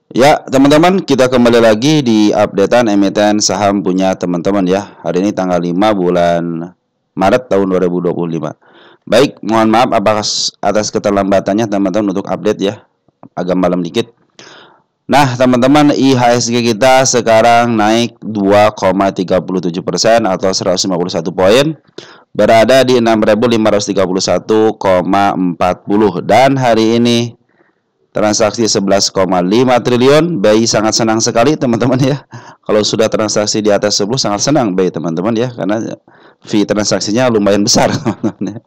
Ya, teman-teman, kita kembali lagi di updatean emiten saham punya teman-teman ya. Hari ini tanggal 5 bulan Maret tahun 2025. Baik, mohon maaf atas keterlambatannya teman-teman untuk update ya. Agak malam dikit. Nah, teman-teman, IHSG kita sekarang naik 2,37% atau 151 poin. Berada di 6.531,40 dan hari ini transaksi 11,5 triliun. BI sangat senang sekali teman-teman ya. Kalau sudah transaksi di atas 10 sangat senang BI teman-teman ya, karena fee transaksinya lumayan besar teman-teman ya.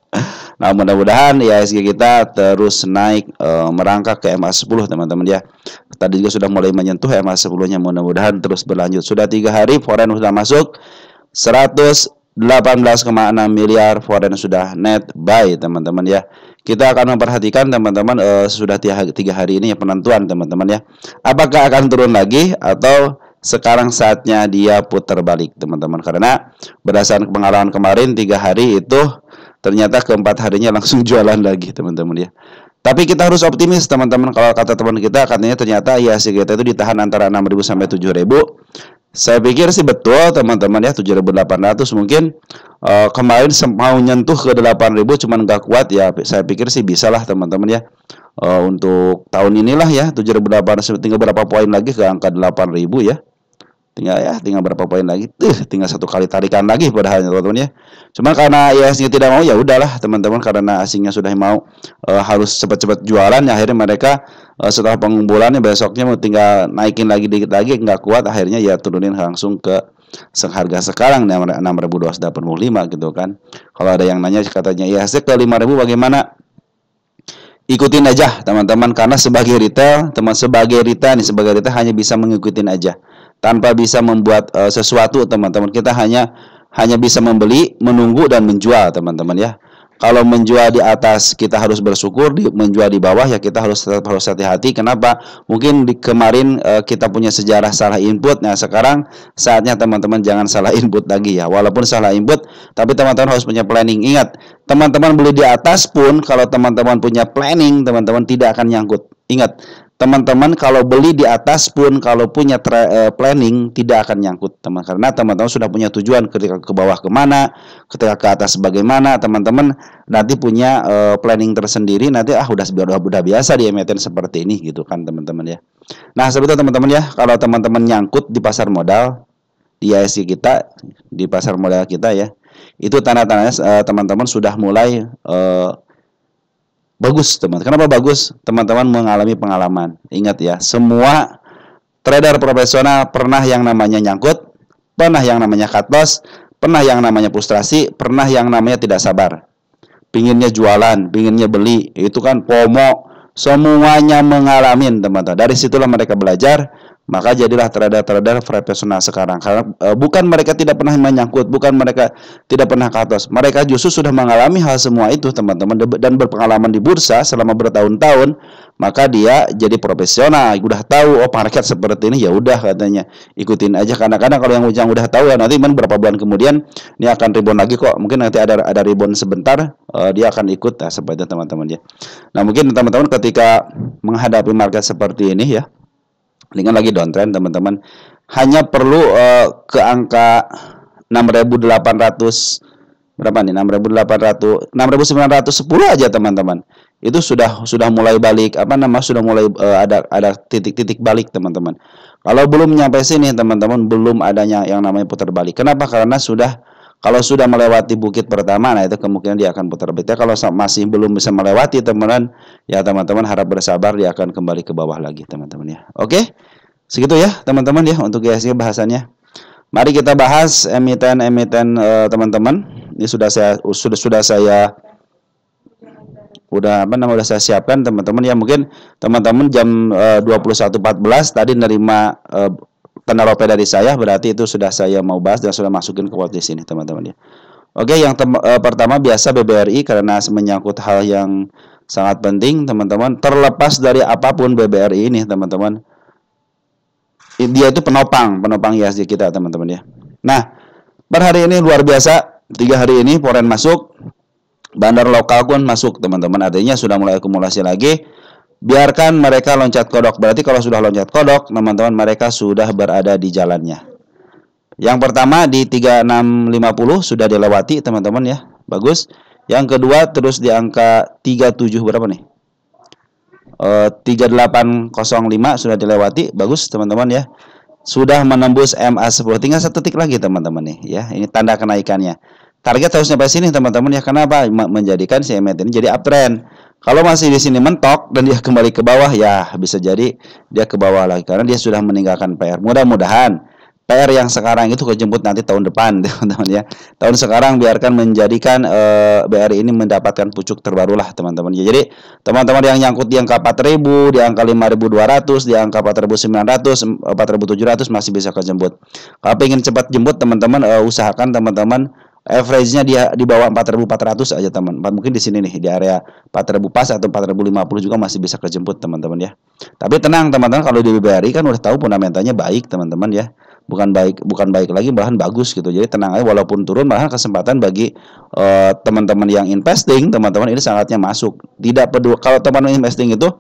Nah, mudah-mudahan IHSG kita terus naik merangkak ke MA10 teman-teman ya. Tadi juga sudah mulai menyentuh MA10-nya, mudah-mudahan terus berlanjut. Sudah 3 hari foreign sudah masuk 118,6 miliar foreign sudah net buy teman-teman ya. Kita akan memperhatikan teman-teman sudah 3 hari ini ya penentuan teman-teman ya. Apakah akan turun lagi atau sekarang saatnya dia putar balik teman-teman. Karena berdasarkan pengalaman kemarin 3 hari itu ternyata keempat harinya langsung jualan lagi teman-teman ya. Tapi kita harus optimis teman-teman. Kalau kata teman kita katanya ternyata IHSG kita itu ditahan antara 6.000 sampai 7.000. Saya pikir sih betul teman-teman ya, 7.800 mungkin kemarin mau nyentuh ke 8.000 cuman nggak kuat ya. Saya pikir sih bisa lah teman-teman ya. Untuk tahun inilah ya 7.800, tinggal berapa poin lagi ke angka 8.000 ya. Tinggal berapa poin lagi, tinggal satu kali tarikan lagi padahalnya teman-teman ya. Cuma karena IHSG tidak mau ya udahlah teman-teman, karena asingnya sudah mau harus cepat-cepat jualan ya, akhirnya mereka setelah pengumpulannya besoknya mau tinggal naikin lagi dikit lagi, nggak kuat akhirnya ya turunin langsung ke harga sekarang 6.285 gitu kan. Kalau ada yang nanya katanya IHSG ke 5.000 bagaimana? Ikutin aja teman-teman, karena sebagai retail hanya bisa mengikutin aja tanpa bisa membuat sesuatu teman-teman. Kita hanya bisa membeli, menunggu dan menjual teman-teman ya. Kalau menjual di atas kita harus bersyukur, menjual di bawah ya kita harus hati-hati. Kenapa? Mungkin kemarin kita punya sejarah salah input. Nah, sekarang saatnya teman-teman jangan salah input lagi ya. Walaupun salah input, tapi teman-teman harus punya planning. Ingat, teman-teman beli di atas pun kalau teman-teman punya planning, teman-teman tidak akan nyangkut. Ingat, teman-teman kalau beli di atas pun kalau punya planning tidak akan nyangkut teman, karena teman-teman sudah punya tujuan ketika ke bawah kemana, ketika ke atas bagaimana. Teman-teman nanti punya planning tersendiri, nanti udah biasa di emiten seperti ini gitu kan teman-teman ya. Nah, seperti teman-teman ya, kalau teman-teman nyangkut di pasar modal, di IHSG kita, di pasar modal kita ya, itu tanda-tandanya teman-teman sudah mulai bagus teman. Kenapa bagus? Teman-teman mengalami pengalaman. Ingat ya, semua trader profesional pernah yang namanya nyangkut, pernah yang namanya cut loss, pernah yang namanya frustrasi, pernah yang namanya tidak sabar. Pinginnya jualan, pinginnya beli, itu kan FOMO. Semuanya mengalami teman-teman. Dari situlah mereka belajar. Maka jadilah trader-trader profesional sekarang. Karena bukan mereka tidak pernah menyangkut, bukan mereka tidak pernah cut loss. Mereka justru sudah mengalami hal semua itu teman-teman, dan berpengalaman di bursa selama bertahun-tahun. Maka dia jadi profesional, udah tahu oh market seperti ini, ya udah katanya ikutin aja. Kadang-kadang kalau yang udah tahu ya nanti berapa bulan kemudian ini akan rebound lagi kok. Mungkin nanti ada rebound sebentar, dia akan ikut seperti itu teman-teman ya. Nah, mungkin teman-teman ketika menghadapi market seperti ini ya, dengan lagi downtrend teman-teman, hanya perlu ke angka 6.800 berapa nih, 6.910 aja teman-teman. Itu sudah mulai balik sudah mulai ada titik-titik balik teman-teman. Kalau belum nyampe sini teman-teman, belum adanya yang namanya putar balik. Kenapa? Karena kalau sudah melewati bukit pertama, nah itu kemungkinan dia akan putar balik. Kalau masih belum bisa melewati teman-teman, ya teman-teman harap bersabar, dia akan kembali ke bawah lagi teman-teman ya. Oke, segitu ya teman-teman ya untuk IHSG bahasannya. Mari kita bahas emiten-emiten teman-teman. Ini sudah saya siapkan teman-teman ya. Mungkin teman-teman jam 21.14 tadi nerima tanda rope dari saya, berarti itu sudah saya mau bahas dan sudah masukin ke watchlist ini teman-teman ya. Oke, yang pertama biasa BBRI, karena menyangkut hal yang sangat penting teman-teman. Terlepas dari apapun BBRI ini teman-teman, dia itu penopang IHSG kita teman-teman ya. Nah, per hari ini luar biasa, 3 hari ini foreign masuk, bandar lokal pun masuk teman-teman, artinya sudah mulai akumulasi lagi. biarkan mereka loncat kodok. Berarti kalau sudah loncat kodok, teman-teman, mereka sudah berada di jalannya. Yang pertama di 3650 sudah dilewati, teman-teman ya. Bagus. Yang kedua terus di angka 37 berapa nih? 3805 sudah dilewati. Bagus, teman-teman ya. Sudah menembus MA10. Tinggal 1 titik lagi, teman-teman nih ya. Ini tanda kenaikannya. Target harus sampai sini, teman-teman ya. Kenapa? Menjadikan si MA ini jadi uptrend. Kalau masih di sini mentok dan dia kembali ke bawah, ya bisa jadi dia ke bawah lagi karena dia sudah meninggalkan PR. Mudah-mudahan PR yang sekarang itu kejemput nanti tahun depan, teman-teman ya. Tahun sekarang biarkan menjadikan BRI ini mendapatkan pucuk terbaru lah, teman-teman ya. Jadi teman-teman yang nyangkut di angka 4.000, di angka 5.200, di angka 4.900, 4.700 masih bisa kejemput. Kalau ingin cepat jemput, teman-teman usahakan teman-teman average-nya dia di bawah 4.400 aja, teman. Mungkin di sini nih di area 4.000 pas atau 4.050 juga masih bisa kejemput, teman-teman ya. Tapi tenang, teman-teman, kalau di BRI kan udah tahu fundamentalnya baik, teman-teman ya. Bukan baik lagi, bahkan bagus gitu. Jadi tenang aja, walaupun turun bahkan kesempatan bagi teman-teman yang investing, teman-teman ini sangatnya masuk. Tidak peduli kalau teman-teman investing itu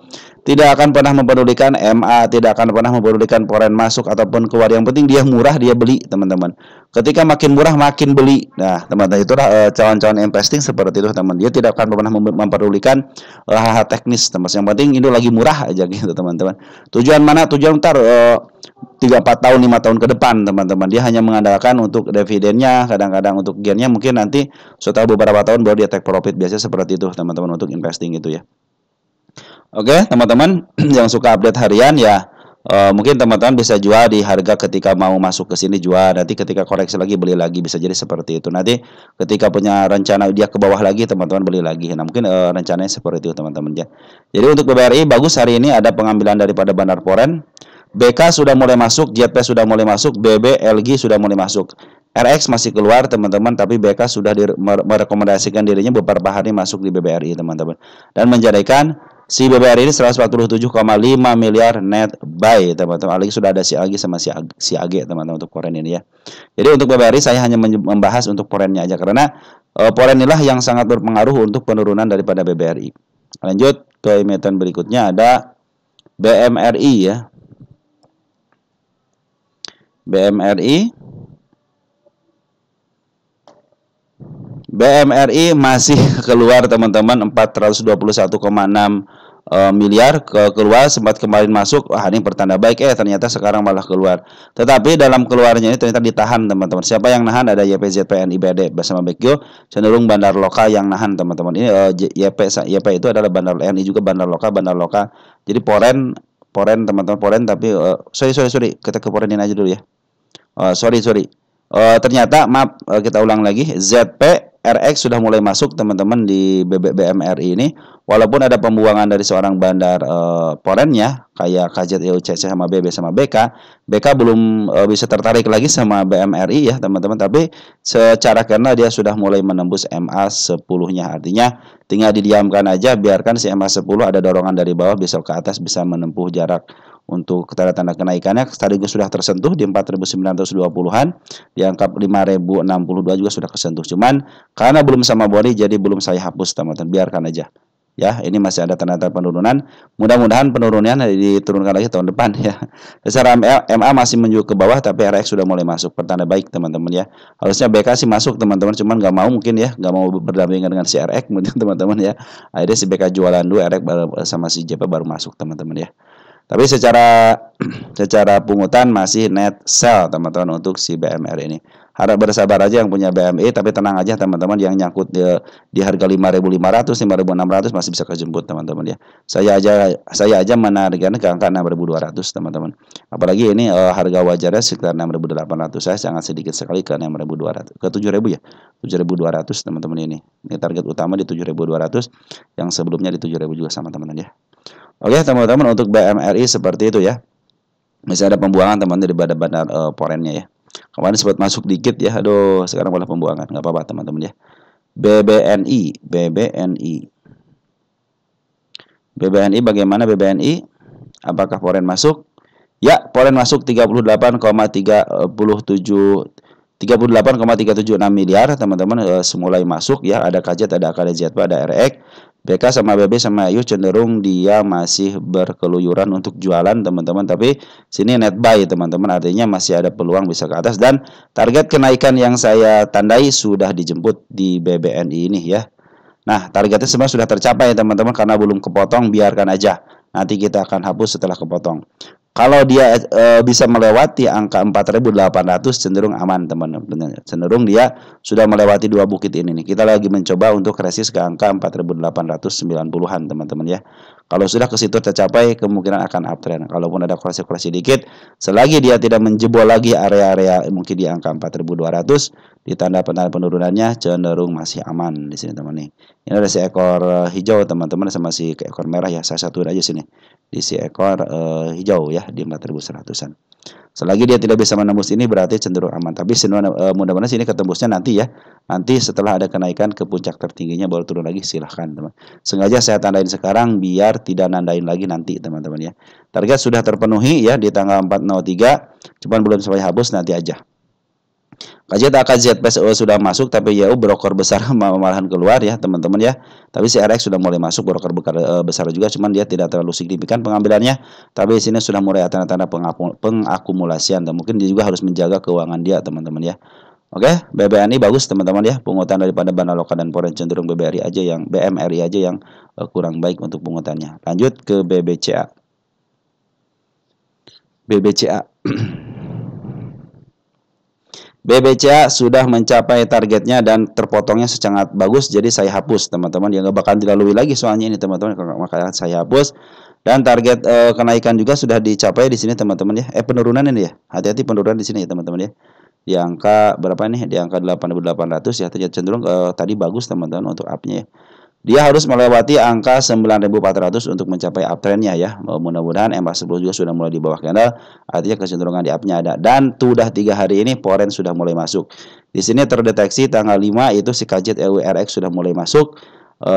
tidak akan pernah mempedulikan MA, tidak akan pernah mempedulikan foreign masuk ataupun keluar. Yang penting dia murah, dia beli, teman-teman. Ketika makin murah makin beli. Nah, teman-teman, itulah calon-calon investing seperti itu, teman. Dia tidak akan pernah mempedulikan hal-hal teknis, teman. Yang penting itu lagi murah aja gitu, teman-teman. Tujuan mana? Tujuan ntar 3-4 tahun, 5 tahun ke depan, teman-teman. Dia hanya mengandalkan untuk dividennya, kadang-kadang untuk gainnya, mungkin nanti setelah beberapa tahun baru dia take profit. Biasanya seperti itu, teman-teman, untuk investing itu ya. Oke, teman-teman yang suka update harian ya, mungkin teman-teman bisa jual di harga ketika mau masuk ke sini jual, nanti ketika koreksi lagi beli lagi, bisa jadi seperti itu. Nanti ketika punya rencana dia ke bawah lagi, teman-teman beli lagi. Nah, mungkin rencananya seperti itu, teman-teman ya. Jadi untuk BBRI bagus hari ini, ada pengambilan daripada Bandar Foreign. BK sudah mulai masuk, JP sudah mulai masuk, BB, LG sudah mulai masuk. RX masih keluar, teman-teman, tapi BK sudah merekomendasikan dirinya beberapa hari masuk di BBRI, teman-teman. Dan menjadikan si BBRI ini 147,5 miliar net buy, teman-teman. Lagi sudah ada si AG sama si AG, teman-teman, untuk foreign ini ya. Jadi untuk BBRI saya hanya membahas untuk foreignnya aja, karena foreign inilah yang sangat berpengaruh untuk penurunan daripada BBRI. Lanjut ke emiten berikutnya, ada BMRI ya. BMRI masih keluar, teman-teman, 421,6 miliar keluar, sempat kemarin masuk. Wah, ini pertanda baik, ternyata sekarang malah keluar. Tetapi dalam keluarnya ini ternyata ditahan, teman-teman. Siapa yang nahan? Ada YPZPN IBD bersama Bekyo, cenderung bandar lokal yang nahan, teman-teman. Ini YP itu adalah bandar LNI juga bandar lokal. Jadi foreign, teman-teman, foreign, tapi sorry, kita ke foreignin aja dulu ya. Sorry. Ternyata maaf, kita ulang lagi. ZP RX sudah mulai masuk, teman-teman, di BMRI ini. Walaupun ada pembuangan dari seorang bandar foreignnya kayak KZEUCC sama BB sama BK belum bisa tertarik lagi sama BMRI ya, teman-teman. Tapi secara karena dia sudah mulai menembus MA10-nya, artinya tinggal didiamkan aja, biarkan si MA10 ada dorongan dari bawah, besok ke atas bisa menempuh jarak untuk tanda-tanda kenaikannya. Tadi sudah tersentuh di 4.920-an, di angka 5.062 juga sudah kesentuh. Cuman karena belum sama body, jadi belum saya hapus, teman-teman, biarkan aja. Ya, ini masih ada tanda-tanda penurunan. Mudah-mudahan penurunannya diturunkan lagi tahun depan ya. Secara MA masih menuju ke bawah, tapi RX sudah mulai masuk. Pertanda baik, teman-teman ya. Harusnya BK sih masuk, teman-teman, cuman nggak mau mungkin ya, nggak mau berdampingan dengan si RX mungkin, teman-teman ya. Akhirnya si BK jualan dulu, RX sama si JP baru masuk, teman-teman ya. Tapi secara pungutan masih net sell, teman-teman, untuk si BMR ini. Harap bersabar aja yang punya BMI, tapi tenang aja, teman-teman, yang nyangkut di harga 5.500, 5.600 masih bisa kejemput, teman-teman ya. Saya aja menargetkan ke angka 6.200, teman-teman. Apalagi ini harga wajarnya sekitar 6.800. Saya sangat sedikit sekali ke 6.200, ke 7.000 ya. 7.200, teman-teman ini. Ini target utama di 7.200, yang sebelumnya di 7.000 juga sama, teman-teman ya. Oke, teman-teman, untuk BMRI seperti itu ya. Masih ada pembuangan, teman-teman, dari bandar foreignnya ya. Kemarin sempat masuk dikit ya, aduh, sekarang malah pembuangan, nggak apa-apa, teman-teman ya. BBNI bagaimana BBNI? Apakah foreign masuk? Ya, foreign masuk 38,37 38,376 miliar teman-teman, semulai masuk ya. Ada KZ, ada AKDZP, ada RX. BK sama BB sama EU cenderung dia masih berkeluyuran untuk jualan teman-teman, tapi sini net buy teman-teman, artinya masih ada peluang bisa ke atas, dan target kenaikan yang saya tandai sudah dijemput di BBNI ini ya. Nah, targetnya semua sudah tercapai teman-teman, karena belum kepotong biarkan aja. Nanti kita akan hapus setelah kepotong. Kalau dia bisa melewati angka 4.800 cenderung aman teman-teman. Cenderung dia sudah melewati dua bukit ini nih. Kita lagi mencoba untuk resist ke angka 4.890-an teman-teman ya. Kalau sudah ke situ tercapai, kemungkinan akan uptrend. Kalaupun ada koreksi-koreksi dikit, selagi dia tidak menjebol lagi area-area mungkin di angka 4.200, di tanda-tanda penurunannya cenderung masih aman di sini teman nih. Ini ada seekor hijau teman-teman sama si ekor merah ya. Saya satuin aja sini di si ekor hijau ya di 4.100-an. Selagi dia tidak bisa menembus ini berarti cenderung aman. Tapi mudah-mudahan sini ketembusnya nanti ya. Nanti setelah ada kenaikan ke puncak tertingginya baru turun lagi, silahkan teman. Sengaja saya tandain sekarang biar tidak nandain lagi nanti teman-teman ya. Target sudah terpenuhi ya di tanggal 4.03, cuman belum sampai habis, nanti aja. KZ AKZ PSO sudah masuk, tapi YU broker besar malahan keluar ya teman-teman ya. Tapi si RX sudah mulai masuk, broker besar juga, cuman dia tidak terlalu signifikan pengambilannya. Tapi di sini sudah mulai tanda-tanda pengakumulasian, dan mungkin dia juga harus menjaga keuangan dia teman-teman ya. Oke, BBNI bagus teman-teman ya. Pungutan daripada Banaloka dan Poren cenderung BMRI aja yang kurang baik untuk pungutannya. Lanjut ke BBCA. BBCA sudah mencapai targetnya dan terpotongnya sangat bagus, jadi saya hapus teman-teman. Yang nggak bakal dilalui lagi soalnya ini teman-teman, makanya saya hapus. Dan target kenaikan juga sudah dicapai di sini teman-teman ya. Penurunan ini ya, hati-hati penurunan di sini ya teman-teman ya. Di angka berapa nih? Di angka 8.800 ya, cenderung tadi bagus teman-teman untuk up-nya ya. Dia harus melewati angka 9.400 untuk mencapai uptrendnya ya. Mudah-mudahan MA10 juga sudah mulai di bawah candle, artinya kecenderungan di up-nya ada. Dan sudah 3 hari ini Poren sudah mulai masuk. Di sini terdeteksi tanggal 5 itu si KZ EWRX sudah mulai masuk.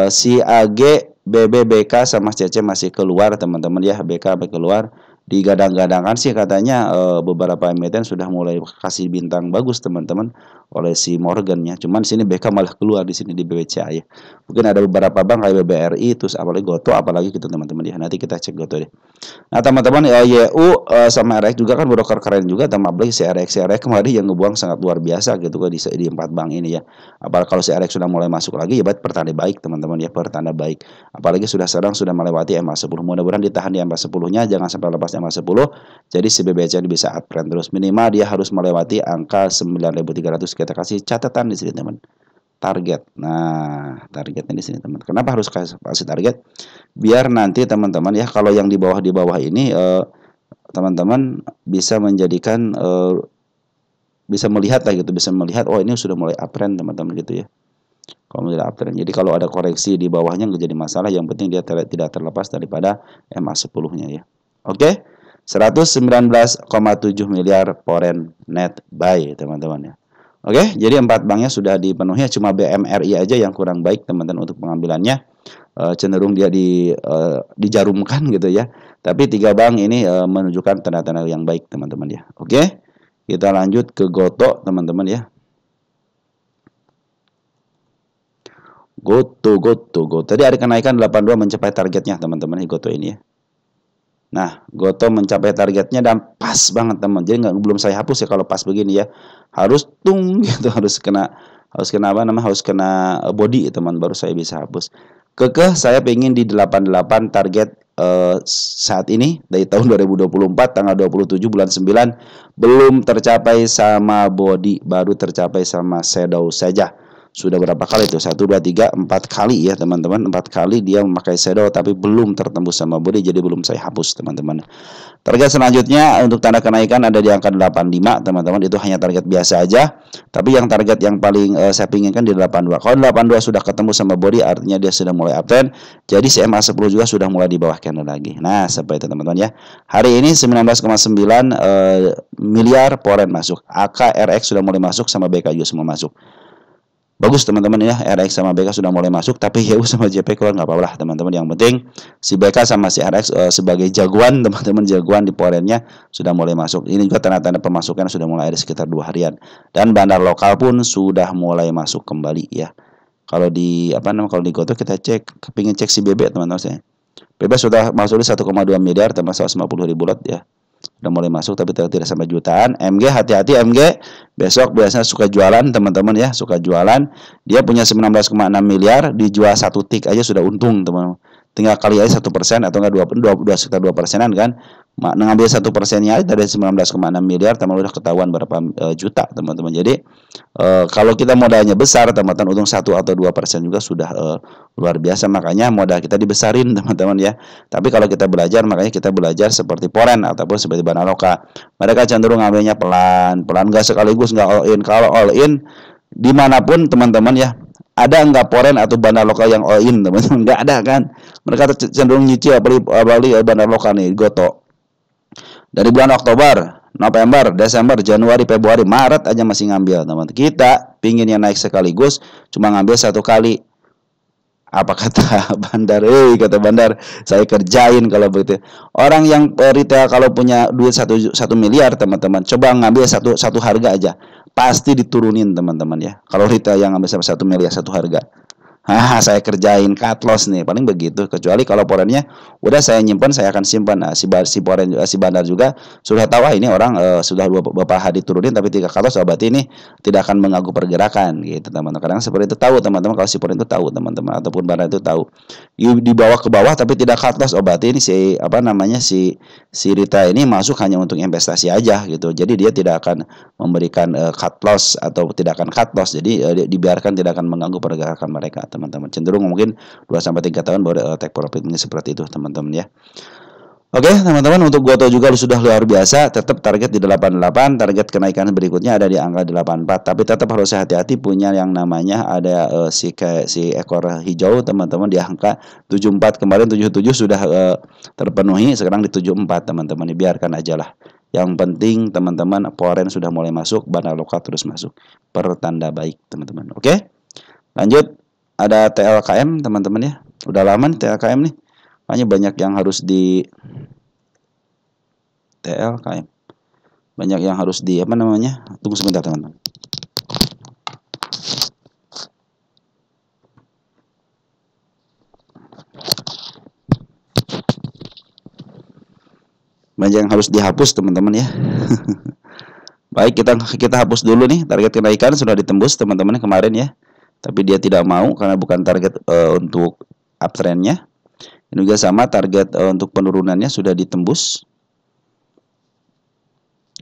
Si AG, BB, BK sama CC masih keluar teman-teman ya. BK sampai keluar. Digadang-gadangkan sih katanya beberapa emiten sudah mulai kasih bintang bagus teman-teman oleh si Morgan ya. Cuman di sini BK malah keluar di sini di BBCA ya. Mungkin ada beberapa bank kayak BBRI, terus apalagi Goto, apalagi gitu teman-teman ya. Nanti kita cek Goto deh. Nah teman-teman YU sama RX juga kan broker keren juga, tambah lagi si RX kemarin yang ngebuang sangat luar biasa gitu kan di 4 bank ini ya. Apalagi kalau si RX sudah mulai masuk lagi ya berarti pertanda baik teman-teman ya, pertanda baik. Apalagi sudah melewati MA10. Mudah-mudahan ditahan di MA10-nya, jangan sampai lepas MA10. Jadi si BBCA ini bisa uptrend terus. Minimal dia harus melewati angka 9.300. Kita kasih catatan di sini teman. Target. Nah, targetnya di sini teman. Kenapa harus kasih target? Biar nanti teman-teman ya, kalau yang di bawah ini teman-teman bisa menjadikan bisa melihat lah gitu, bisa melihat oh ini sudah mulai uptrend teman-teman gitu ya. Kalau mulai uptrend. Jadi kalau ada koreksi di bawahnya nggak jadi masalah, yang penting dia tidak terlepas daripada MA10-nya ya. Oke. 119,7 miliar Poren net buy teman-teman ya. Oke, jadi 4 banknya sudah dipenuhi, cuma BMRI aja yang kurang baik teman-teman untuk pengambilannya. Cenderung dia dijarumkan gitu ya. Tapi 3 bank ini menunjukkan tanda-tanda yang baik teman-teman ya. Oke, kita lanjut ke Goto teman-teman ya. Goto. Tadi ada kenaikan 82 mencapai targetnya teman-teman di Goto ini ya. Nah, Goto mencapai targetnya dan pas banget teman. Jadi belum saya hapus ya kalau pas begini ya. Harus tung gitu, harus kena body teman baru saya bisa hapus. Kekeh saya pengen di 88 target saat ini dari tahun 2024 tanggal 27 bulan 9 belum tercapai sama body, baru tercapai sama shadow saja. Sudah berapa kali itu? 1, 2, 3, 4 kali ya teman-teman. 4 kali dia memakai shadow tapi belum tertembus sama body, jadi belum saya hapus teman-teman. Target selanjutnya untuk tanda kenaikan ada di angka 85 teman-teman. Itu hanya target biasa aja. Tapi yang target yang paling saya pinginkan di 82. Kalau 82 sudah ketemu sama body artinya dia sudah mulai uptrend. Jadi si MA10 juga sudah mulai di bawah candle lagi. Nah seperti itu teman-teman ya. Hari ini 19,9 miliar Poren masuk. AK RX sudah mulai masuk sama BK juga semua masuk. bagus teman-teman ya. RX sama BK sudah mulai masuk, tapi YU sama JP keluar nggak apa-apa lah teman-teman. Yang penting si BK sama si RX sebagai jagoan teman-teman, jagoan di porennya sudah mulai masuk. Ini juga tanda-tanda pemasukan sudah mulai ada sekitar 2 harian. Dan bandar lokal pun sudah mulai masuk kembali ya. Kalau di kalau di GoTo kita kepingin cek si BB teman-teman saya. BB sudah masuk di 1,2 miliar termasuk 150.000 lot ya. Udah mulai masuk tapi tidak sampai jutaan. MG hati-hati, MG besok biasanya suka jualan teman-teman ya, suka jualan. Dia punya 19,6 miliar, dijual 1 tik aja sudah untung teman-teman. Tinggal kali aja 1% atau enggak 2 sekitar 2%-an kan. Ngambil 1%-nya aja dari 19,6 miliar teman udah ketahuan berapa juta teman-teman. Jadi kalau kita modalnya besar teman-teman, untung 1 atau 2% juga sudah luar biasa. Makanya modal kita dibesarin teman-teman ya. Tapi kalau kita belajar, makanya kita belajar seperti poren ataupun seperti Banaloka. Mereka cenderung ngambilnya pelan-pelan, nggak sekaligus, nggak all in. Kalau all in dimanapun teman-teman ya, ada nggak poren atau Banaloka yang all in teman-teman? Nggak ada kan. Mereka cenderung nyicil apalagi Banaloka nih, Goto. Dari bulan Oktober, November, Desember, Januari, Februari, Maret aja masih ngambil teman-teman. Kita pingin yang naik sekaligus, cuma ngambil 1 kali. Apa kata Bandar? Kata Bandar, saya kerjain kalau begitu. Orang yang retail kalau punya duit 1 miliar teman-teman, coba ngambil satu harga aja, pasti diturunin teman-teman ya. Kalau retail yang ngambil sampai 1 miliar 1 harga, saya kerjain cut loss nih, paling begitu. Kecuali kalau porennya udah saya nyimpan, saya akan simpan. Nah, si Bandar juga sudah tahu ini orang sudah beberapa hari turunin tapi tidak cut loss, berarti ini tidak akan mengganggu pergerakan gitu teman-teman. Kadang seperti itu tahu teman-teman, kalau si poren itu tahu teman-teman, ataupun Bandar itu tahu. Di bawah ke bawah tapi tidak cut loss, berarti ini si Rita ini masuk hanya untuk investasi aja gitu. Jadi dia tidak akan memberikan cut loss atau tidak akan cut loss. Jadi dibiarkan, tidak akan mengganggu pergerakan mereka teman-teman. Cenderung mungkin 2-3 tahun baru take profitnya seperti itu teman-teman ya. Oke teman-teman, untuk Goto juga sudah luar biasa. Tetap target di 88, target kenaikan berikutnya ada di angka 84. Tapi tetap harus hati-hati, punya yang namanya ada si ekor hijau teman-teman di angka 74. Kemarin 77 sudah terpenuhi, sekarang di 74 teman-teman. Biarkan aja lah. Yang penting teman-teman, poren sudah mulai masuk, Banaloka terus masuk. Pertanda baik teman-teman. Oke, lanjut. Ada TLKM teman-teman ya. Udah lama nih TLKM nih. Makanya banyak yang harus di TLKM. Banyak yang harus di Tunggu sebentar teman-teman. Banyak yang harus dihapus teman-teman ya. Baik, kita hapus dulu nih. Target kenaikan sudah ditembus teman-teman kemarin ya. Tapi dia tidak mau karena bukan target untuk uptrendnya. Ini juga sama, target untuk penurunannya sudah ditembus.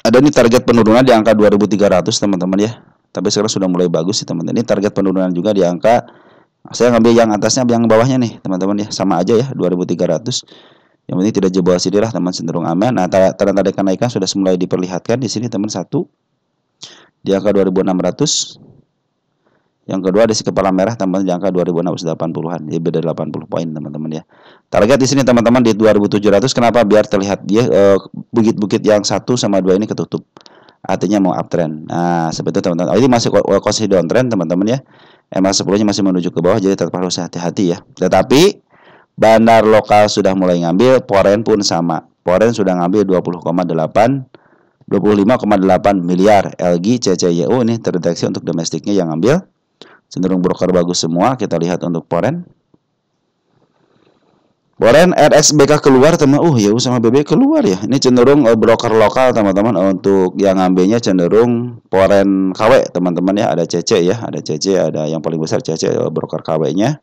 Ada nih target penurunan di angka 2.300 teman-teman ya. Tapi sekarang sudah mulai bagus sih teman-teman. Ini target penurunan juga di angka, saya ngambil yang atasnya, yang bawahnya nih teman-teman ya. Sama aja ya, 2.300. Yang penting tidak jebol sini lah teman, cenderung aman. Nah, tanda-tanda kenaikan sudah mulai diperlihatkan di sini teman, 1 di angka 2.600. Yang kedua di si kepala merah teman-teman di angka 2.680-an, jadi beda 80 poin teman-teman ya. Target di sini teman-teman di 2.700. Kenapa? Biar terlihat dia bukit-bukit yang 1 sama 2 ini ketutup. Artinya mau uptrend. Nah, seperti itu teman-teman. Ini masih posisi downtrend teman-teman ya. MA10-nya masih menuju ke bawah, jadi tetap harus hati-hati ya. Tetapi bandar lokal sudah mulai ngambil, poren pun sama. Poren sudah ngambil 25,8 miliar. LG, CCYU ini terdeteksi untuk domestiknya yang ngambil. Cenderung broker bagus semua. Kita lihat untuk poren. Poren RX BK keluar teman. YU sama BB keluar ya. Ini cenderung broker lokal teman-teman. Untuk yang ngambilnya cenderung poren KW teman-teman ya. Ada CC ya, ada CC, ada yang paling besar CC broker KW-nya.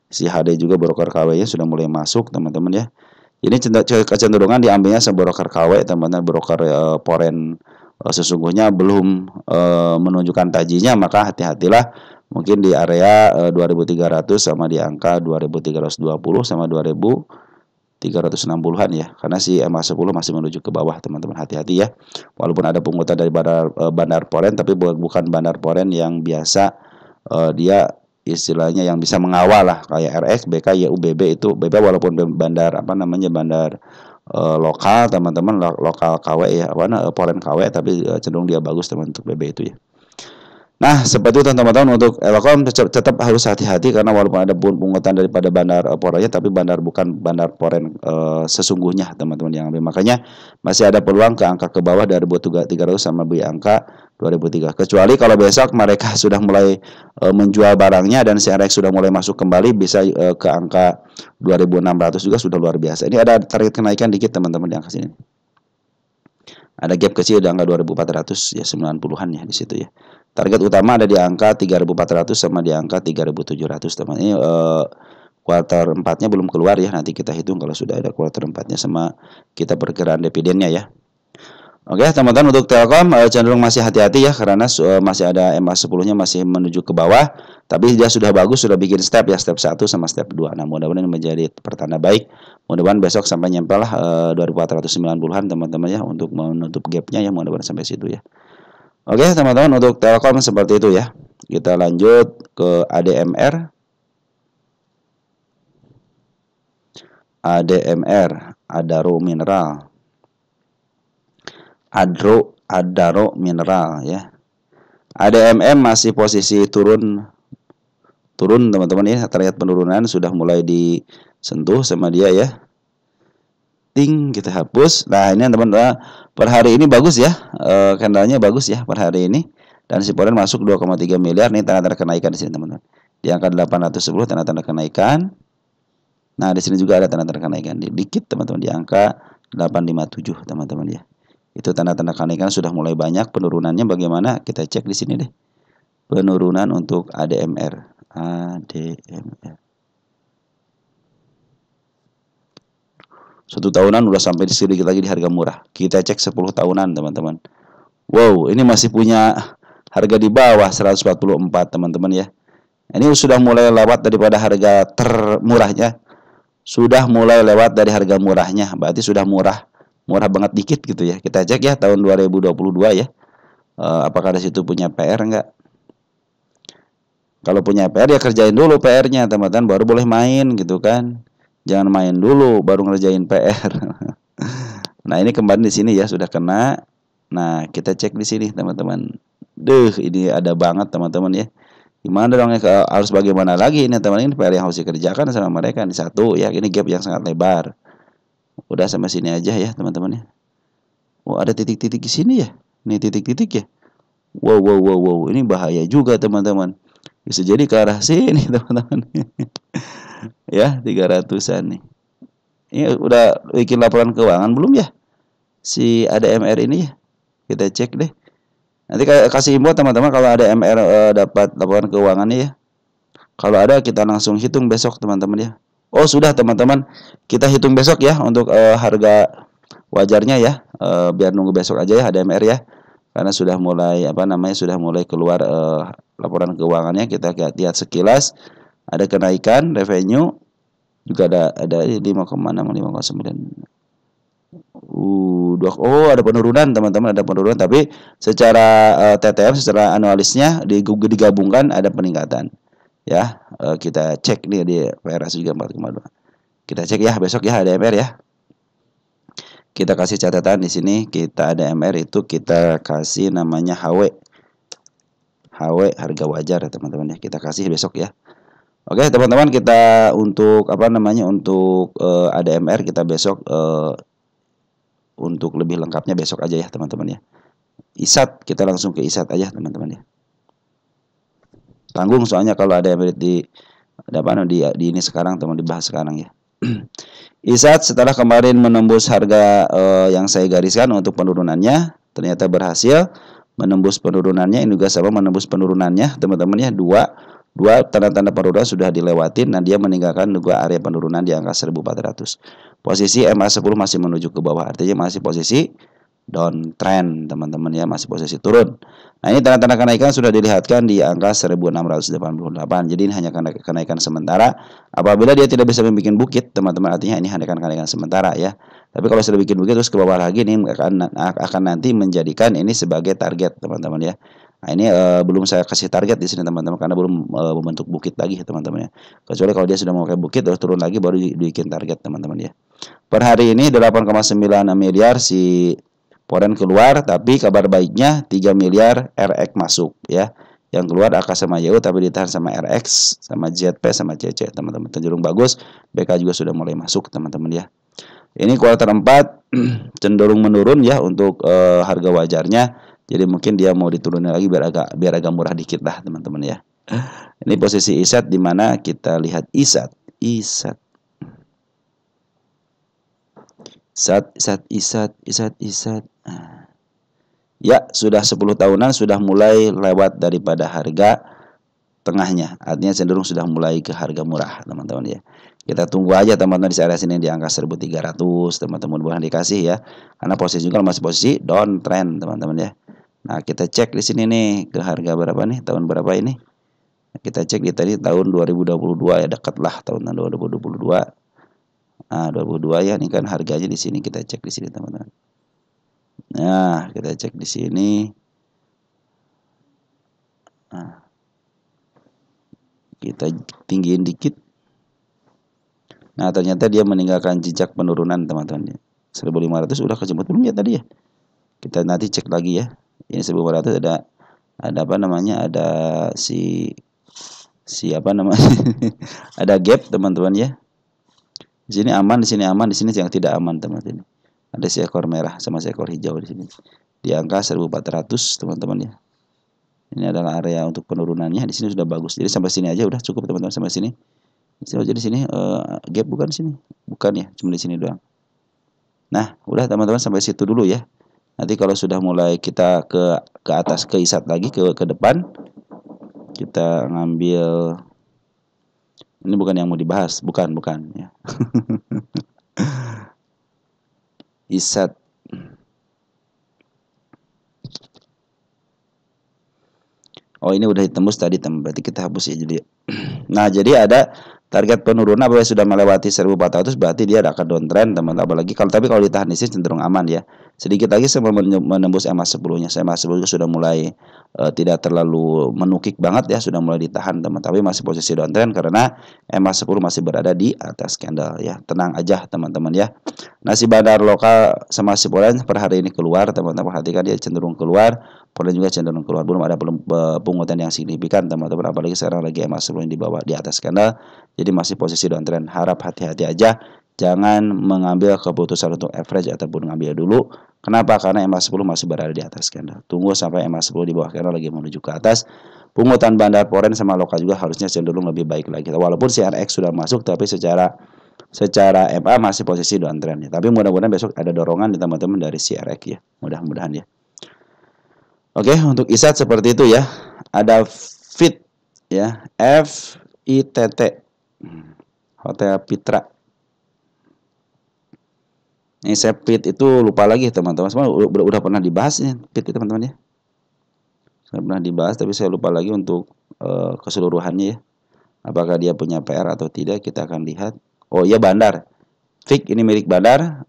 Si HD juga broker KW-nya sudah mulai masuk teman-teman ya. Ini kecenderungan diambilnya sebroker KW teman-teman. Broker poren sesungguhnya belum menunjukkan tajinya, maka hati-hatilah. Mungkin di area 2.300 sama di angka 2.320 sama 2.360-an ya. Karena si MA10 masih menuju ke bawah teman-teman, hati-hati ya. Walaupun ada pungutan dari bandar poren, tapi bukan bandar poren yang biasa. Dia istilahnya yang bisa mengawal lah, kayak RX, BK, YU, BB itu. BB walaupun bandar bandar lokal teman-teman, lokal KW ya, poren KW, tapi cenderung dia bagus teman untuk BB itu ya. Nah, seperti itu teman-teman, untuk Telkom tetap harus hati-hati karena walaupun ada pungutan daripada bandar foreign, tapi bandar bukan bandar foreign sesungguhnya teman-teman yang ambil. Makanya masih ada peluang ke angka ke bawah dari 2.300 sama di angka 2003. Kecuali kalau besok mereka sudah mulai menjual barangnya dan CRX sudah mulai masuk kembali, bisa ke angka 2.600 juga sudah luar biasa. Ini ada target kenaikan dikit teman-teman di angka sini. Ada gap kecil di angka 2.400 ya, 90-an ya di situ ya. Target utama ada di angka 3.400 sama di angka 3.700 teman. Ini kuartal 4-nya belum keluar ya. Nanti kita hitung kalau sudah ada kuartal 4-nya sama kita perkiraan dividennya ya. Oke teman-teman, untuk Telkom cenderung masih hati-hati ya karena masih ada MA10-nya masih menuju ke bawah, tapi dia sudah bagus, sudah bikin step ya, step 1 sama step 2. Nah, mudah-mudahan ini menjadi pertanda baik. Mudah-mudahan besok sampai nyempel lah 2.490-an teman-teman ya, untuk menutup gapnya ya, mudah-mudahan sampai situ ya. Oke teman-teman, untuk Telkom seperti itu ya. Kita lanjut ke ADMR. ADMR, Adaro Mineral. Adaro Mineral ya. ADMM masih posisi turun teman-teman ya. Terlihat penurunan sudah mulai disentuh sama dia ya. Ting, kita hapus. Nah, ini teman-teman per hari ini bagus ya. Candlenya bagus ya per hari ini. Dan si Poren masuk 2,3 miliar. Ini tanda-tanda kenaikan di sini teman-teman. Di angka 810 tanda-tanda kenaikan. Nah, di sini juga ada tanda-tanda kenaikan. Dikit teman-teman di angka 857 teman-teman ya. Itu tanda-tanda kenaikan sudah mulai banyak. Penurunannya bagaimana? Kita cek di sini deh. Penurunan untuk ADMR. ADMR. 1 tahunan udah sampai sedikit lagi di harga murah. Kita cek 10 tahunan teman-teman. Wow, ini masih punya harga di bawah 144 teman-teman ya. Ini sudah mulai lewat daripada harga termurahnya. Sudah mulai lewat dari harga murahnya. Berarti sudah murah banget dikit gitu ya. Kita cek ya tahun 2022 ya. Apakah di situ punya PR enggak? Kalau punya PR ya kerjain dulu PR-nya teman-teman, baru boleh main gitu kan. Jangan main dulu baru ngerjain PR. Nah, ini kembali di sini ya sudah kena. Nah, kita cek di sini teman-teman. Ini ada banget teman-teman ya. Gimana dong ya, harus bagaimana lagi ini teman-teman, ini PR yang harus dikerjakan sama mereka. Ini satu ya, ini gap yang sangat lebar. Udah sampai sini aja ya teman-teman ya. Oh, ada titik-titik di sini ya. Ini titik-titik ya. Wow, ini bahaya juga teman-teman. Bisa jadi ke arah sini teman-teman. Ya, 300-an nih. Ini udah bikin laporan keuangan belum ya? Si ADMR ini ya. Kita cek deh. Nanti kasih info teman-teman kalau ada MR dapat laporan keuangannya ya. Kalau ada kita langsung hitung besok teman-teman ya. Oh, sudah teman-teman. Kita hitung besok ya untuk harga wajarnya ya. Biar nunggu besok aja ya ADMR ya. Karena sudah mulai sudah mulai keluar laporan keuangannya. Kita lihat sekilas ada kenaikan revenue juga ada 5,6 5,9. Ada penurunan teman-teman, ada penurunan, tapi secara TTM secara anualisnya digabungkan ada peningkatan. Ya, kita cek nih di PRS juga 4,2. Kita cek ya besok ya ADMR ya. Kita kasih catatan di sini, kita ADMR itu kita kasih namanya HW harga wajar ya teman-teman ya. Kita kasih besok ya. Oke teman-teman, kita untuk untuk ADMR kita besok untuk lebih lengkapnya besok aja ya teman-teman ya. ISAT kita langsung ke ISAT aja teman-teman ya. Tanggung soalnya kalau ada di ini sekarang teman dibahas sekarang ya. ISAT setelah kemarin menembus harga yang saya gariskan untuk penurunannya, ternyata berhasil menembus penurunannya. Ini juga sama menembus penurunannya teman-teman ya. Dua tanda-tanda penurunan sudah dilewatin. Nah, dia meninggalkan juga area penurunan di angka 1400. Posisi MA10 masih menuju ke bawah, artinya masih posisi downtrend teman-teman ya, masih posisi turun. Nah, ini tanda-tanda kenaikan sudah dilihatkan di angka 1688. Jadi ini hanya kenaikan sementara. Apabila dia tidak bisa membuat bukit teman-teman, artinya ini hanya kenaikan sementara ya. Tapi kalau sudah bikin bukit terus ke bawah lagi, ini akan nanti menjadikan ini sebagai target teman-teman ya. Nah, ini belum saya kasih target di sini teman-teman karena belum membentuk bukit lagi teman-teman ya. Kecuali kalau dia sudah mau kayak bukit terus turun lagi baru dibikin target teman-teman ya. Per hari ini 8,9 miliar si Poren keluar, tapi kabar baiknya 3 miliar RX masuk ya. Yang keluar AK sama YU tapi ditahan sama RX, sama ZP, sama CC teman-teman. Cenderung bagus. BK juga sudah mulai masuk teman-teman ya. Ini kuartal 4 cenderung menurun ya untuk harga wajarnya. Jadi mungkin dia mau diturunin lagi biar agak murah dikit lah teman-teman ya. Ini posisi ISAT di mana kita lihat ISAT. Ya, sudah 10 tahunan sudah mulai lewat daripada harga tengahnya. Artinya cenderung sudah mulai ke harga murah, teman-teman ya. Kita tunggu aja teman-teman di area sini di angka 1.300, teman-teman, bukan dikasih ya. Karena posisi juga masih posisi downtrend, teman-teman ya. Nah, kita cek di sini nih ke harga berapa nih? Tahun berapa ini? Kita cek di tadi tahun 2022 ya, dekat lah tahun 2022. Nah, 2022 ya, ini kan harganya di sini, kita cek di sini, teman-teman. Nah, kita cek di sini. Nah, kita tinggiin dikit. Nah, ternyata dia meninggalkan jejak penurunan, teman-teman. 1.500 udah kejemput belum ya tadi ya? Kita nanti cek lagi ya. Ini 1.500 ada apa namanya? Ada si apa namanya? Ada gap, teman-teman ya. Di sini aman, di sini aman, di sini yang tidak aman, teman-teman. Ada seekor merah sama seekor hijau di sini. Di angka 1.400, teman-teman ya. Ini adalah area untuk penurunannya. Di sini sudah bagus. Jadi sampai sini aja udah cukup, teman-teman, sampai sini. Jadi sini gap bukan sini. Bukan ya, cuma di sini doang. Nah, udah teman-teman sampai situ dulu ya. Nanti kalau sudah mulai kita ke atas, ke ISAT lagi ke depan, kita ngambil ini bukan yang mau dibahas, bukan ya. ISAT. Oh, ini udah ditembus tadi, berarti kita hapus ya jadi. Nah, jadi ada target penurunan apabila sudah melewati 1.400 berarti dia akan downtrend, teman-teman. Apalagi kalau ditahan di sini cenderung aman ya. Sedikit lagi sebelum menembus EMA 10-nya. EMA 10 sudah mulai tidak terlalu menukik banget ya, sudah mulai ditahan, teman. Tapi masih posisi downtrend karena EMA 10 masih berada di atas candle ya. Tenang aja, teman-teman ya. Nasi bandar lokal sama si Polen per hari ini keluar, teman-teman. Perhatikan dia cenderung keluar. Polen juga cenderung keluar, belum ada pungutan yang signifikan, teman-teman. Apalagi sekarang lagi EMA 10 di bawah di atas candle. Jadi masih posisi downtrend. Harap hati-hati aja. Jangan mengambil keputusan untuk average ataupun ngambil dulu. Kenapa? Karena EMA 10 masih berada di atas candle. Tunggu sampai EMA 10 di bawah candle lagi menuju ke atas. Pungutan bandar Poren sama lokal juga harusnya cenderung lebih baik lagi. Walaupun CRX sudah masuk, tapi secara MA masih posisi downtrend ya. Tapi mudah-mudahan besok ada dorongan di teman-teman dari CRX ya. Mudah-mudahan ya. Oke, untuk ISAT seperti itu ya. Ada FIT ya, FITT. Hotel Pitra. Ini saya FIT itu lupa lagi teman-teman. Semua udah pernah dibahas ya FIT itu teman-teman ya. Saya pernah dibahas tapi saya lupa lagi untuk keseluruhannya ya. Apakah dia punya PR atau tidak, kita akan lihat. Oh iya, Bandar. FIT ini milik Bandar.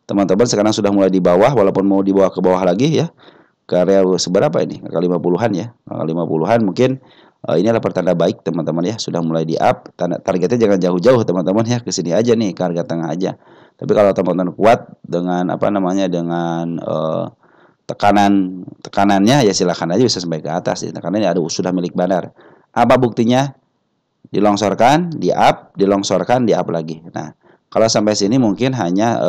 Teman-teman sekarang sudah mulai di bawah, walaupun mau dibawa ke bawah lagi ya. Ke area seberapa ini? Angka 50-an ya. Angka 50-an mungkin ini adalah pertanda baik, teman-teman ya. Sudah mulai di up. Targetnya jangan jauh-jauh, teman-teman ya. Ke sini aja nih, ke harga tengah aja. Tapi kalau teman-teman kuat dengan dengan tekanannya ya silakan aja bisa sampai ke atas. Karena ini sudah milik Bandar. Apa buktinya? Dilongsorkan, di up, dilongsorkan, di up lagi. Nah, kalau sampai sini mungkin hanya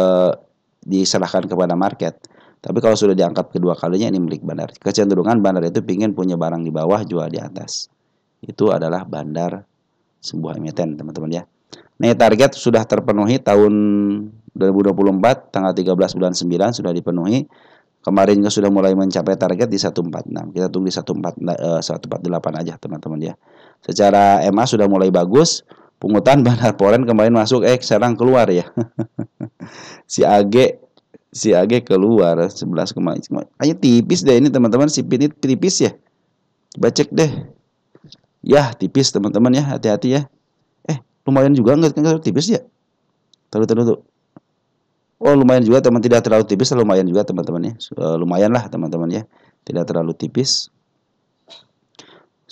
diserahkan kepada market. Tapi kalau sudah diangkat kedua kalinya ini milik Bandar. Kecenderungan Bandar itu pingin punya barang di bawah, jual di atas. Itu adalah Bandar sebuah emiten, teman-teman ya. Nih target sudah terpenuhi tahun 2024 tanggal 13 bulan 9 sudah dipenuhi. Kemarin juga sudah mulai mencapai target di 146. Kita tunggu di 148 aja, teman-teman ya. Secara EMA sudah mulai bagus. Pungutan Bandar Poren kemarin masuk, sekarang keluar ya. Si AG keluar 11 kemarin. Kayaknya tipis deh ini teman-teman, si PIT tipis ya. Coba cek deh. Ya, tipis teman-teman ya, hati-hati ya. Lumayan juga enggak tipis ya. Taruh. Oh, lumayan juga teman, tidak terlalu tipis, lumayan juga teman-teman ya. Lumayan lah teman-teman ya. Tidak terlalu tipis.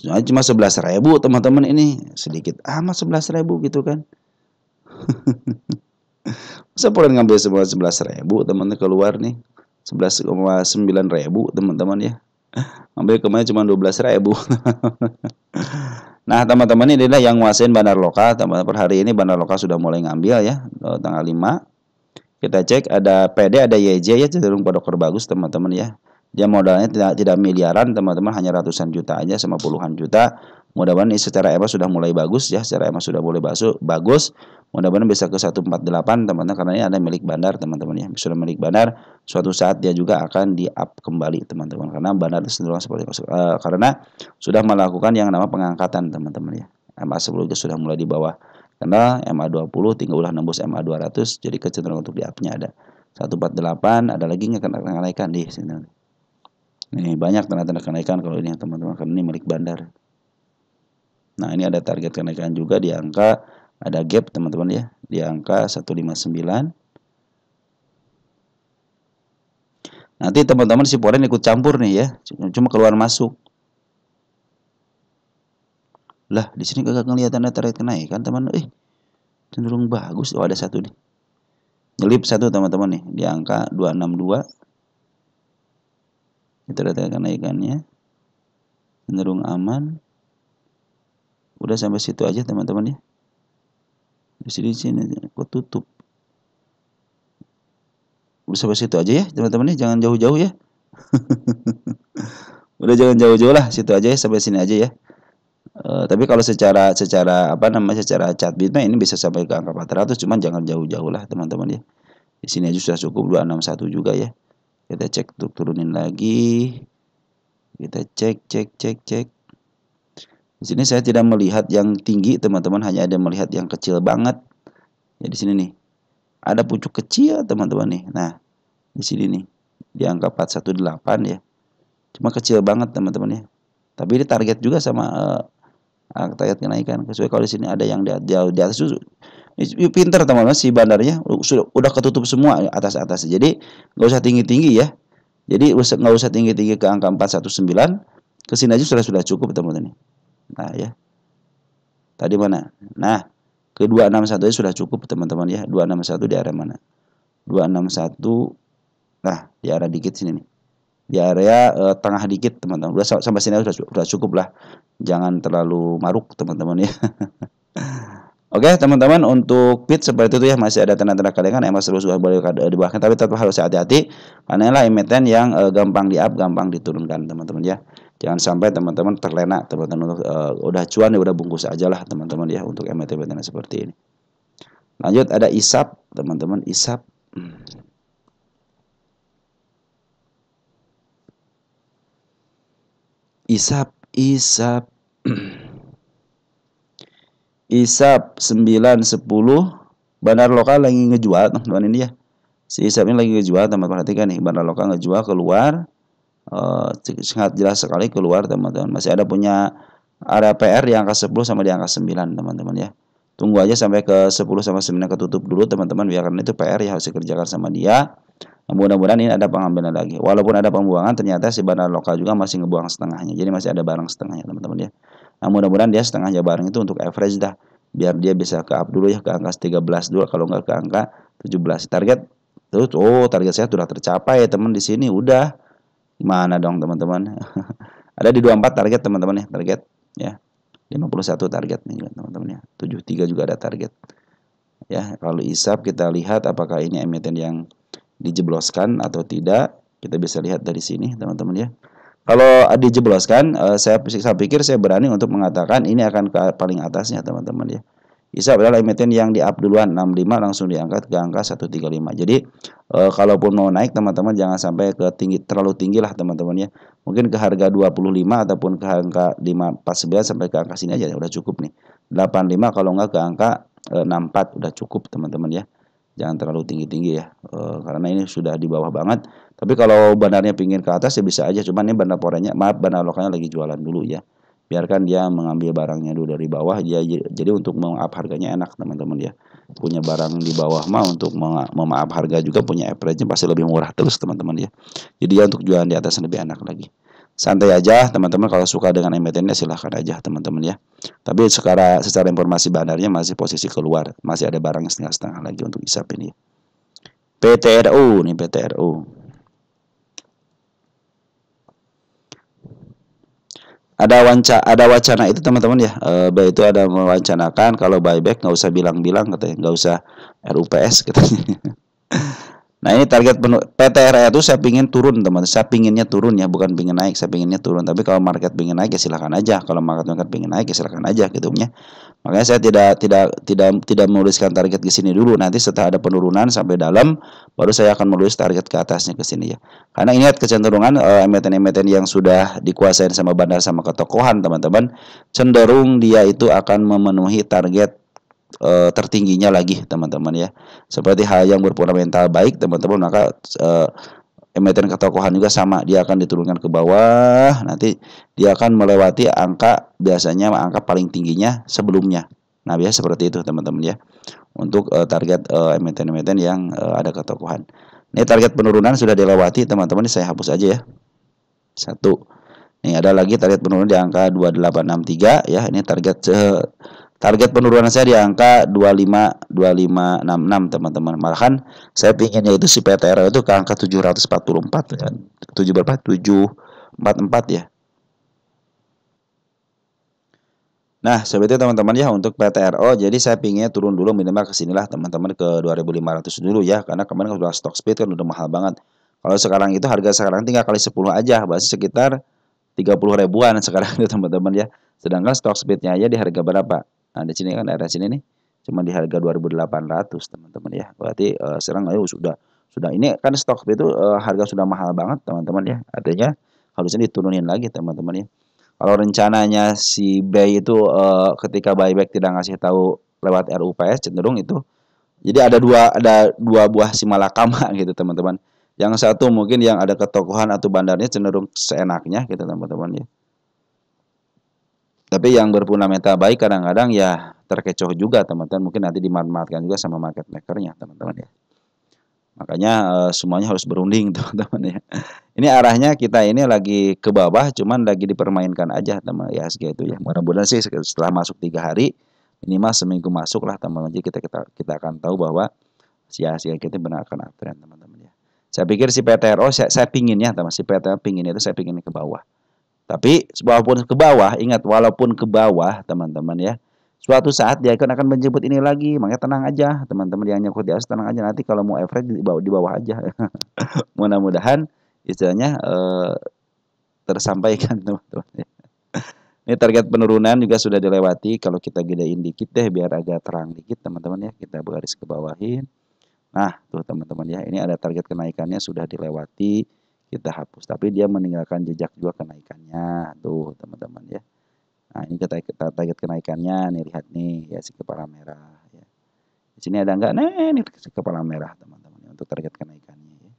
Cuma 11.000 teman-teman, ini sedikit amat 11.000 gitu kan. Masa Poren ngambil semua 11.000 teman-teman keluar nih. 11,9 ribu teman-teman ya. Ambil kemarin cuma 12.000. Nah, teman-teman, ini adalah yang nguasain bandar lokal. Teman-teman, per hari ini bandar lokal sudah mulai ngambil ya, tanggal 5. Kita cek ada PD, ada YJ ya, cenderung pada bagus teman-teman ya. Dia modalnya tidak miliaran teman-teman, hanya ratusan juta aja sama puluhan juta. Mudah-mudahan ini secara EMA sudah mulai bagus ya, secara EMA sudah mulai bagus. Mudah-mudahan bisa ke 148 teman-teman, karena ini ada milik bandar teman-teman ya. Sudah milik bandar, suatu saat dia juga akan di-up kembali teman-teman, karena bandar cenderung seperti karena sudah melakukan yang nama pengangkatan teman-teman ya. EMA sebelumnya sudah mulai di bawah. Karena MA20 tinggal ulah nembus MA200, jadi kecenderungan untuk di-up-nya ada 148, ada lagi nggak kenaikan di sini. Ini banyak tanda-tanda kenaikan kalau ini teman-teman, karena ini milik bandar. Nah, ini ada target kenaikan juga di angka, ada gap teman-teman ya, di angka 159. Nanti teman-teman si Poren ikut campur nih ya, cuma keluar masuk. Lah, di sini kagak ngelihat tanda target kenaikan teman. Cenderung bagus. Oh, ada satu nih. Nyelip satu teman-teman nih di angka 262. Itu data kenaikannya. Cenderung aman. Udah sampai situ aja teman-teman ya. Di sini kok tutup. Udah sampai situ aja ya teman-teman ya, jangan jauh-jauh ya. Udah jangan jauh-jauh lah, situ aja ya, sampai sini aja ya. Tapi kalau secara secara chart bitmap ini bisa sampai ke angka 400, cuman jangan jauh-jauh lah teman-teman ya. Di sini aja sudah cukup 261 juga ya. Kita cek untuk turunin lagi. Kita cek. Di sini saya tidak melihat yang tinggi teman-teman, hanya ada melihat yang kecil banget. Ya di sini nih. Ada pucuk kecil teman-teman nih. Nah, di sini nih di angka 418 ya. Cuma kecil banget teman-teman ya. Tapi ini target juga sama target kenaikan. Kecuali kalau di sini ada yang di atas itu. Pinter teman-teman, si bandarnya udah ketutup semua atas. Jadi nggak usah tinggi-tinggi ya. Jadi nggak usah tinggi-tinggi ke angka 419. Kesini aja sudah cukup teman-teman. Nah ya. Tadi mana? Nah, ke 261 sudah cukup teman-teman ya. 261 di area mana? 261. Nah, di area dikit sini nih. Di area tengah dikit teman-teman. Udah sampai sini sudah cukup lah. Jangan terlalu maruk teman-teman ya. Oke teman-teman, untuk pit seperti itu ya, masih ada tanda-tanda kenaikan, emas terus boleh dibahas, tapi tetap harus hati-hati karena inilah emiten yang gampang di-up, gampang diturunkan teman-teman ya. Jangan sampai teman-teman terlena teman-teman, untuk udah cuan ya udah bungkus aja lah teman-teman ya untuk emiten seperti ini. Lanjut ada ISAP teman-teman, ISAP. ISAP 910 bandar lokal lagi ngejual teman-teman ini ya. Si ISAP ini lagi ngejual, teman-teman perhatikan nih, bandar lokal ngejual keluar, sangat jelas sekali keluar teman-teman. Masih ada punya area PR di angka 10 sama di angka 9 teman-teman ya. Tunggu aja sampai ke 10 sama 9 ketutup dulu teman-teman, biar karena itu PR ya harus dikerjakan sama dia. Mudah-mudahan ini ada pengambilan lagi. Walaupun ada pembuangan, ternyata si bandar lokal juga masih ngebuang setengahnya. Jadi masih ada barang setengahnya teman-teman ya. Nah, mudah-mudahan dia setengahnya barang itu untuk average dah. Biar dia bisa ke up dulu ya, ke angka 13 dulu, kalau nggak ke angka 17. Target tuh, target saya sudah tercapai ya teman di sini udah. Gimana dong teman-teman? Ada di 24 target teman-teman ya, target ya. 51 target nih teman-teman ya. 73 juga ada target. Ya, kalau ISAP kita lihat apakah ini emiten yang dijebloskan atau tidak, kita bisa lihat dari sini teman-teman ya. Kalau dijebloskan, saya pikir saya berani untuk mengatakan ini akan ke paling atasnya teman-teman ya. ISAP adalah emiten yang di up duluan 65 langsung diangkat ke angka 135. Jadi kalaupun mau naik teman-teman jangan sampai ke terlalu tinggi lah teman-teman ya. Mungkin ke harga 25 ataupun ke angka 549 sampai ke angka sini aja udah cukup nih. 85 kalau enggak ke angka 64 udah cukup teman-teman ya. Jangan terlalu tinggi-tinggi ya, karena ini sudah di bawah banget. Tapi kalau bandarnya pingin ke atas ya bisa aja, cuman ini bandar bandar lokalnya lagi jualan dulu ya. Biarkan dia mengambil barangnya dulu dari bawah, jadi untuk meng-up harganya enak teman-teman ya. Punya barang di bawah mah untuk meng-up harga juga punya average pasti lebih murah terus teman-teman ya. Jadi ya untuk jualan di atas lebih enak lagi. Santai aja teman-teman, kalau suka dengan emitennya silahkan aja teman-teman ya. Tapi secara informasi bandarnya masih posisi keluar, masih ada barang setengah-setengah lagi untuk ISAP ini. PTRU nih, PTRU. ada wacana itu teman-teman ya. Bay itu ada mewacanakan kalau buyback nggak usah bilang-bilang katanya, nggak usah RUPS katanya. Nah ini target PTRA itu saya pingin turun teman, saya pinginnya turun ya, bukan pingin naik, saya pinginnya turun. Tapi kalau market pingin naik ya silakan aja, kalau market pingin naik ya silakan aja gitu ya. Makanya saya tidak menuliskan target ke sini dulu. Nanti setelah ada penurunan sampai dalam, baru saya akan menulis target ke atasnya ke sini ya. Karena ingat kecenderungan emiten-emiten yang sudah dikuasain sama bandar sama ketokohan teman-teman, cenderung dia itu akan memenuhi target tertingginya lagi teman-teman ya. Seperti hal yang berfundamental baik teman-teman, maka emiten ketokohan juga sama, dia akan diturunkan ke bawah, nanti dia akan melewati biasanya angka paling tingginya sebelumnya. Nah biasa seperti itu teman-teman ya, untuk target emiten-emiten yang ada ketokohan. Ini target penurunan sudah dilewati teman-teman, saya hapus aja ya. Satu. Nih ada lagi target penurunan di angka 2863 ya. Ini target penurunan saya di angka 2566 teman-teman. Malahan saya pinginnya itu si PTR itu ke angka 744 ya. 7 berapa? 744 ya. Nah, seperti itu teman-teman ya untuk PTRO. Jadi saya pinginnya turun dulu minimal ke sinilah teman-teman, ke 2500 dulu ya, karena kemarin sudah stock split kan udah mahal banget. Kalau sekarang itu harga sekarang tinggal kali 10 aja, berarti sekitar 30 ribuan sekarang itu teman-teman ya. Sedangkan stock splitnya aja di harga berapa? Nah, di sini kan ada sini nih. Cuma di harga 2800 teman-teman ya. Berarti sekarang ayo sudah ini kan stock split itu harga sudah mahal banget teman-teman ya. Artinya harusnya diturunin lagi teman-teman ya. Kalau rencananya si Bay itu ketika buyback tidak ngasih tahu lewat RUPS, cenderung itu. Jadi ada dua buah si malakama gitu teman-teman. Yang satu mungkin yang ada ketokohan atau bandarnya cenderung seenaknya gitu teman-teman ya. Tapi yang berfundamental baik kadang-kadang ya terkecoh juga teman-teman. Mungkin nanti dimanfaatkan juga sama market makernya teman-teman ya. Makanya semuanya harus berunding teman-teman ya. Ini arahnya kita ini lagi ke bawah, cuman lagi dipermainkan aja teman ya IHSG itu ya. Mudah-mudahan sih setelah masuk 3 hari minimal seminggu masuk lah teman-teman. Jadi kita akan tahu bahwa si IHSG kita benar akan uptrend teman-teman ya. Saya pikir si PTRO saya pinginnya teman, si PTRO pinginnya itu saya pinginnya ke bawah. Tapi walaupun ke bawah, ingat walaupun ke bawah teman-teman ya, suatu saat dia akan menjemput ini lagi. Makanya tenang aja teman-teman yang nyangkut di atas, tenang aja, nanti kalau mau average di bawah aja. Mudah-mudahan istilahnya tersampaikan teman-teman. Ini target penurunan juga sudah dilewati. Kalau kita gedein dikit deh biar agak terang dikit teman-teman ya, kita garis ke bawahin. Nah tuh teman-teman ya, ini ada target kenaikannya sudah dilewati, kita hapus. Tapi dia meninggalkan jejak juga kenaikannya tuh teman-teman ya. Nah ini kita target kenaikannya nih, lihat nih ya si kepala merah ya. Di sini ada enggak? Nah ini si kepala merah teman-teman ya, untuk target kenaikannya ya.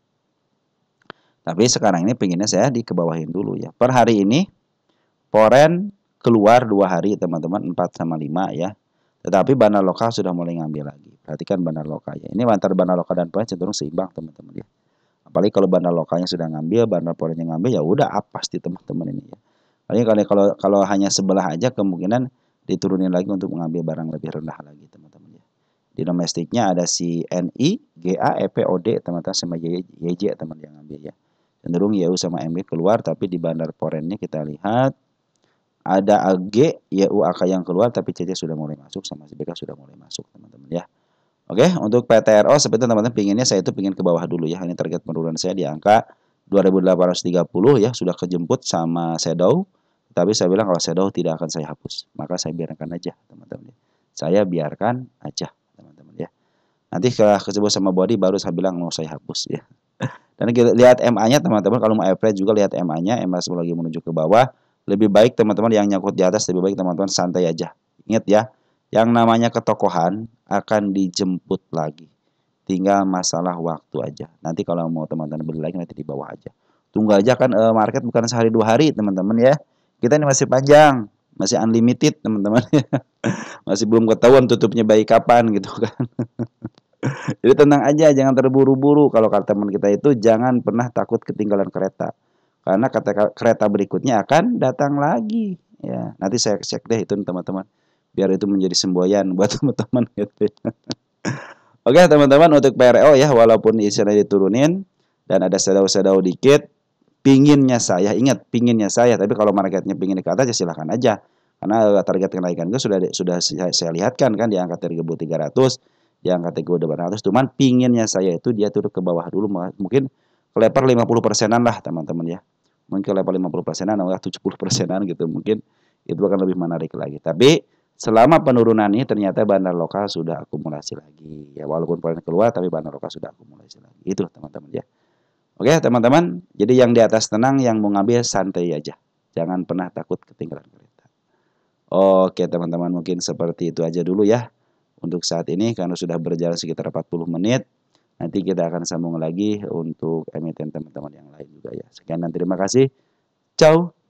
Tapi sekarang ini pengennya saya dikebawahin dulu ya. Per hari ini foreign keluar 2 hari teman-teman, 4 sama 5 ya. Tetapi bandar lokal sudah mulai ngambil lagi. Perhatikan bandar lokal ya. Ini antara bandar lokal dan foreign cenderung seimbang teman-teman ya. Apalagi kalau bandar lokalnya sudah ngambil, bandar foreignnya ngambil, ya udah pasti teman-teman ini ya. Kalau hanya sebelah aja kemungkinan diturunin lagi untuk mengambil barang lebih rendah lagi teman-teman ya. Di domestiknya ada si NI, GA, EPOD teman-teman sama YJ teman yang ngambil ya. Cenderung YU sama MG keluar, tapi di bandar foreignnya kita lihat ada AG, YU AK yang keluar, tapi CC sudah mulai masuk sama CBK sudah mulai masuk teman-teman ya. Oke, untuk PTRO seperti teman-teman pinginnya saya itu pingin ke bawah dulu ya. Ini target penurunan saya di angka 2830 ya, sudah kejemput sama shadow. Tapi saya bilang kalau shadow tidak akan saya hapus, maka saya biarkan aja teman-teman ya. Saya biarkan aja teman-teman ya. Nanti kalau kejebol sama body baru saya bilang mau saya hapus ya. Dan lihat MA-nya teman-teman, kalau mau average juga lihat MA-nya, MA lagi menuju ke bawah. Lebih baik teman-teman yang nyangkut di atas, lebih baik teman-teman santai aja. Ingat ya, yang namanya ketokohan akan dijemput lagi. Tinggal masalah waktu aja. Nanti kalau mau teman-teman beli lagi nanti di bawah aja. Tunggu aja kan market bukan sehari 2 hari teman-teman ya. Kita ini masih panjang, masih unlimited teman-teman ya. Masih belum ketahuan tutupnya baik kapan gitu kan. Jadi tenang aja, jangan terburu-buru. Kalau kata teman kita itu jangan pernah takut ketinggalan kereta. Karena kereta berikutnya akan datang lagi. Ya, nanti saya cek deh itu teman-teman. Biar itu menjadi semboyan buat teman-teman gitu. Oke teman-teman, untuk PRO ya, walaupun isinya diturunin dan ada shadow-shadow dikit, pinginnya saya, ingat pinginnya saya, tapi kalau marketnya pingin ke atas ya silahkan aja. Karena target kenaikan itu sudah saya lihatkan kan di angka 3.300, di angka 3.800. Cuman pinginnya saya itu dia turun ke bawah dulu, mungkin ke level 50%-an lah teman-teman ya. Mungkin ke level 50%-an atau 70%-an gitu, mungkin itu akan lebih menarik lagi. Tapi selama penurunan ini ternyata bandar lokal sudah akumulasi lagi ya, walaupun poin keluar tapi bandar lokal sudah akumulasi lagi. Itu teman-teman ya. Oke teman-teman, jadi yang di atas tenang, yang mau ngambil santai aja. Jangan pernah takut ketinggalan kereta. Oke teman-teman, mungkin seperti itu aja dulu ya untuk saat ini karena sudah berjalan sekitar 40 menit. Nanti kita akan sambung lagi untuk emiten teman-teman yang lain juga ya. Sekian dan terima kasih. Ciao.